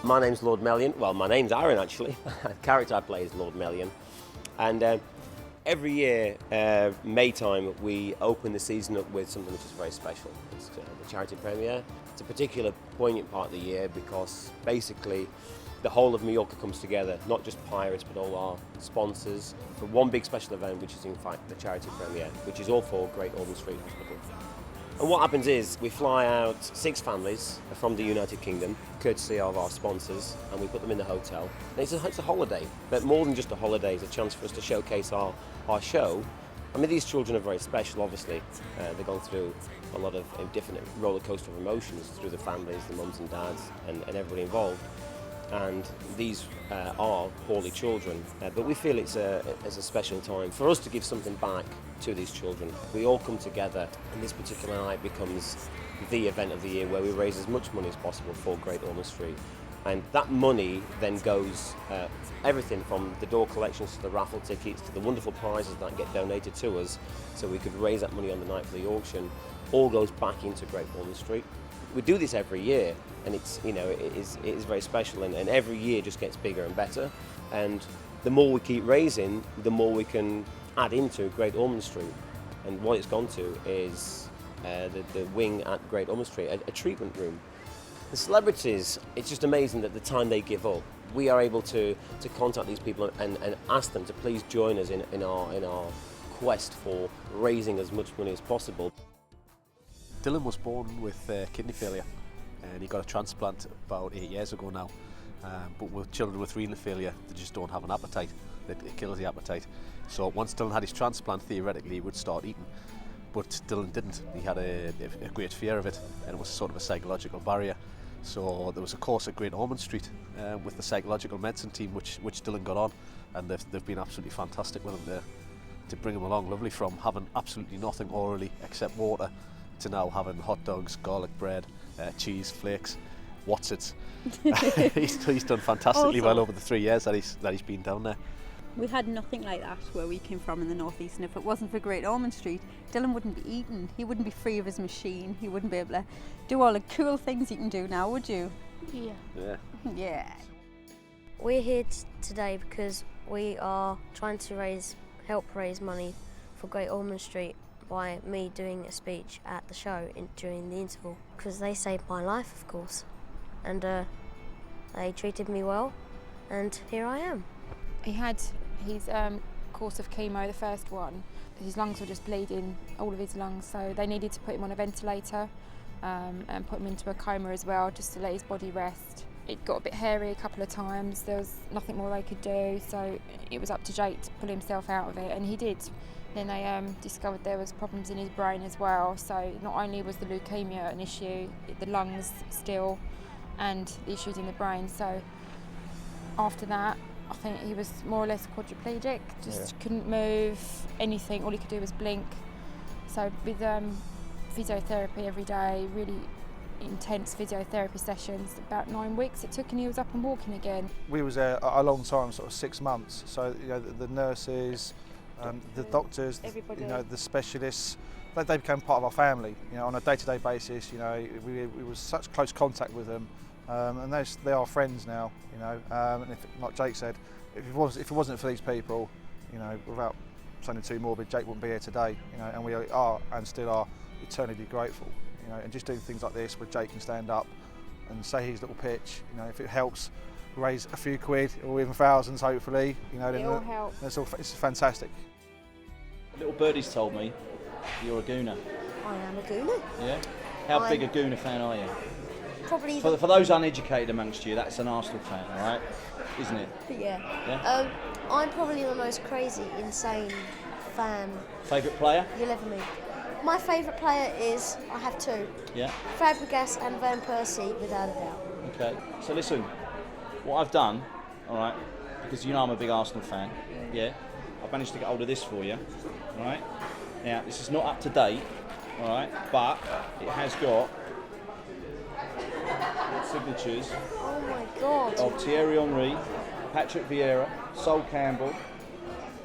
My name's Lord Melian. Well, my name's Aaron, actually. The character I play is Lord Melian. And every year, May time, we open the season up with something which is very special. It's the charity premiere. It's a particular poignant part of the year because basically the whole of Mallorca comes together, not just pirates, but all our sponsors, for one big special event, which is in fact the charity premiere, which is all for Great Ormond Street Hospital. And what happens is we fly out 6 families from the United Kingdom, courtesy of our sponsors, and we put them in the hotel. And it's a holiday, but more than just a holiday, it's a chance for us to showcase our show. I mean, these children are very special, obviously. They've gone through a lot of different roller coaster of emotions through the families, the mums and dads, and everybody involved. And these are poorly children, but we feel it's a special time for us to give something back to these children. We all come together, and this particular night becomes the event of the year where we raise as much money as possible for Great Ormond Street. And that money then goes, everything from the door collections to the raffle tickets to the wonderful prizes that get donated to us, so we could raise that money on the night for the auction, all goes back into Great Ormond Street. We do this every year, and it is very special, and every year just gets bigger and better. And the more we keep raising, the more we can add into Great Ormond Street. And what it's gone to is the wing at Great Ormond Street, a treatment room. The celebrities, it's just amazing that the time they give up, we are able to contact these people and ask them to please join us in our quest for raising as much money as possible. Dylan was born with kidney failure, and he got a transplant about 8 years ago now. But with children with renal failure, they just don't have an appetite. It kills the appetite. So once Dylan had his transplant, theoretically he would start eating. But Dylan didn't. He had a great fear of it, and it was sort of a psychological barrier. So there was a course at Great Ormond Street with the psychological medicine team, which Dylan got on, and they've been absolutely fantastic with him to bring him along. Lovely, from having absolutely nothing orally except water to now having hot dogs, garlic bread, cheese, flakes, Watsits. He's done fantastically well over the 3 years that he's been down there. We had nothing like that where we came from in the northeast, and if it wasn't for Great Ormond Street, Dylan wouldn't be eating. He wouldn't be free of his machine. He wouldn't be able to do all the cool things you can do now, would you? Yeah. Yeah. We're here today because we are trying to help raise money for Great Ormond Street by me doing a speech at the show during the interval, because they saved my life, of course, and they treated me well, and here I am. He had his course of chemo, the first one, but his lungs were just bleeding, all of his lungs, so they needed to put him on a ventilator and put him into a coma as well, just to let his body rest. It got a bit hairy a couple of times, there was nothing more they could do, so it was up to Jake to pull himself out of it, and he did. Then they discovered there was problems in his brain as well, so not only was the leukemia an issue, the lungs still, and the issues in the brain. So after that, I think he was more or less quadriplegic, just couldn't move, anything, all he could do was blink. So with physiotherapy every day, really intense physiotherapy sessions, about 9 weeks it took, and he was up and walking again. We was there a long time, sort of 6 months, so the nurses, the doctors, the specialists, they became part of our family. On a day-to-day basis, we was such close contact with them, and they are friends now. And if, like Jake said, if it wasn't for these people, without sounding too morbid, Jake wouldn't be here today. And we are and still are eternally grateful. And just doing things like this where Jake can stand up and say his little pitch. If it helps raise a few quid or even thousands, hopefully, then it all helps. It's fantastic. Little birdie's told me you're a Gooner. I am a Gooner. Yeah? How big a Gooner fan are you? Probably. For those uneducated amongst you, that's an Arsenal fan, all right? Isn't it? Yeah. I'm probably the most crazy, insane fan Favourite player? you'll ever meet. My favourite player is, I have 2. Yeah. Fabregas and Van Persie, without a doubt. Okay. So listen, what I've done, all right, because I'm a big Arsenal fan, yeah, I've managed to get hold of this for you, all right? Now, this is not up to date, all right, but it has got signatures Oh my God. of Thierry Henry, Patrick Vieira, Sol Campbell,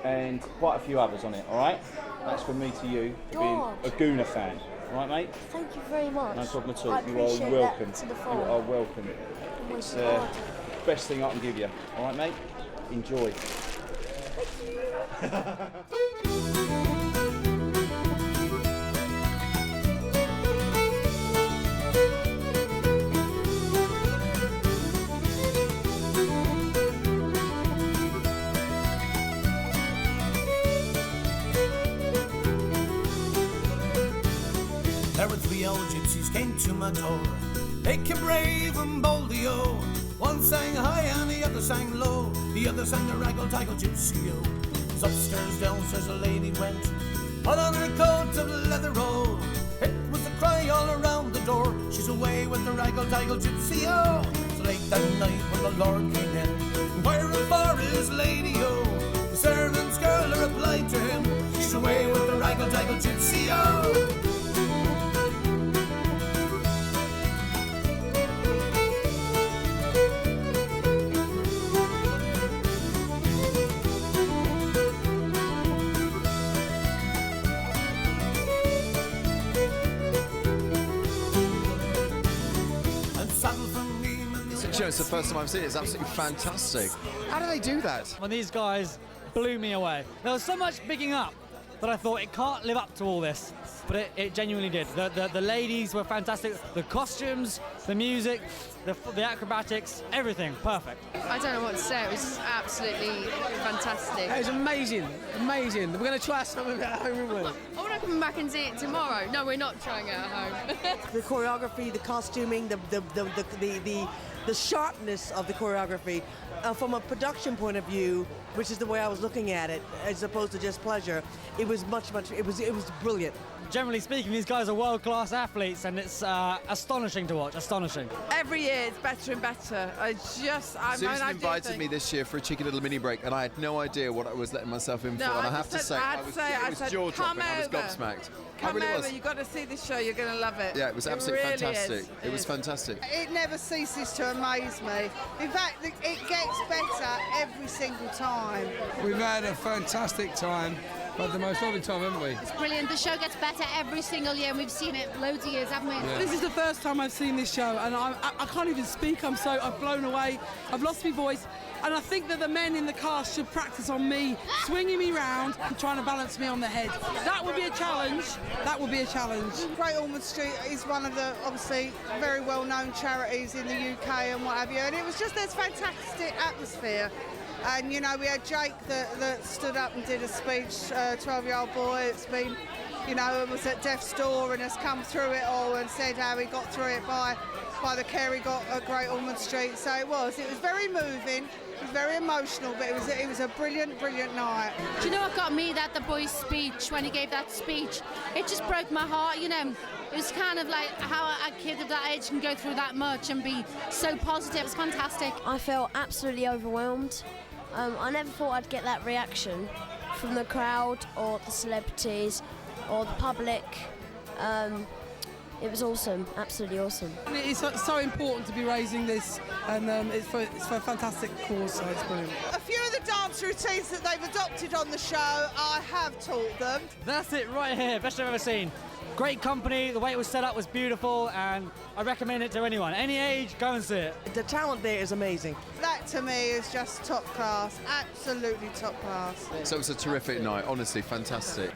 and quite a few others on it, all right? That's from me to you for being a Gooner fan, all All right, mate? Thank you very much. No problem at all. I You appreciate are welcome. that to the You full. are welcome. Oh my It's God. best thing I can give you. All right, mate? Enjoy. There were 3 old gypsies came to my door. They came brave and boldly, oh. One sang high and the other sang low. The other sang the raggle-taggle gypsy, oh. As upstairs, downstairs a lady went, put on her coat of leather, oh. It was a cry all around the door. She's away with the raggle-taggle gypsy, oh. So late that night when the Lord came in, inquiring for his lady, oh. The servant's girl replied to him, she's away with the raggle-taggle gypsy, oh. It's the first time I've seen it. It's absolutely fantastic. How do they do that? When these guys blew me away. There was so much bigging up that I thought it can't live up to all this, but it genuinely did. The ladies were fantastic. The costumes, the music, the acrobatics, everything perfect. I don't know what to say. It was absolutely fantastic. It was amazing, amazing. We're going to try some of it at home, aren't we? I want to come back and see it tomorrow. No, we're not trying it at home. The choreography, the costuming, the sharpness of the choreography, from a production point of view, which is the way I was looking at it, as opposed to just pleasure, it was it was brilliant. Generally speaking, these guys are world-class athletes, and it's astonishing to watch, astonishing. Every year it's better and better. Susan invited me this year for a cheeky little mini break, and I had no idea what I was letting myself in for, and I have to say, I was jaw-dropping, I was gobsmacked. Come over, you've got to see this show, you're going to love it. Yeah, it was absolutely really fantastic. Is. It was fantastic. It never ceases to amaze me. In fact, it gets better every single time. We've had a fantastic time. But the most lovely time, haven't we? It's brilliant. The show gets better every single year, and we've seen it loads of years, haven't we? Yeah. This is the first time I've seen this show, and I can't even speak. I've blown away. I've lost my voice, and I think that the men in the cast should practice on me, swinging me round and trying to balance me on the head. That would be a challenge. That would be a challenge. Great Ormond Street is one of the, obviously, very well-known charities in the UK and what have you, and it was just this fantastic atmosphere. And you know, we had Jacques that stood up and did a speech, 12-year-old boy. It's been, you know, was at death's door and has come through it all and said how he got through it by the care he got at Great Ormond Street. So it was very moving, it was very emotional, but it was a brilliant, brilliant night. Do you know what got me? That the boy's speech, when he gave that speech, it just broke my heart, you know. It was kind of like how a kid of that age can go through that much and be so positive. It's fantastic. I felt absolutely overwhelmed. I never thought I'd get that reaction from the crowd or the celebrities or the public. It was awesome, absolutely awesome. It's so important to be raising this, and it's for a fantastic cause, so it's brilliant. A few of the dance routines that they've adopted on the show, I have taught them. That's it right here, best I've ever seen. Great company, the way it was set up was beautiful, and I recommend it to anyone. Any age, go and see it. The talent there is amazing. That to me is just top class, absolutely top class. So it was a terrific night, honestly fantastic.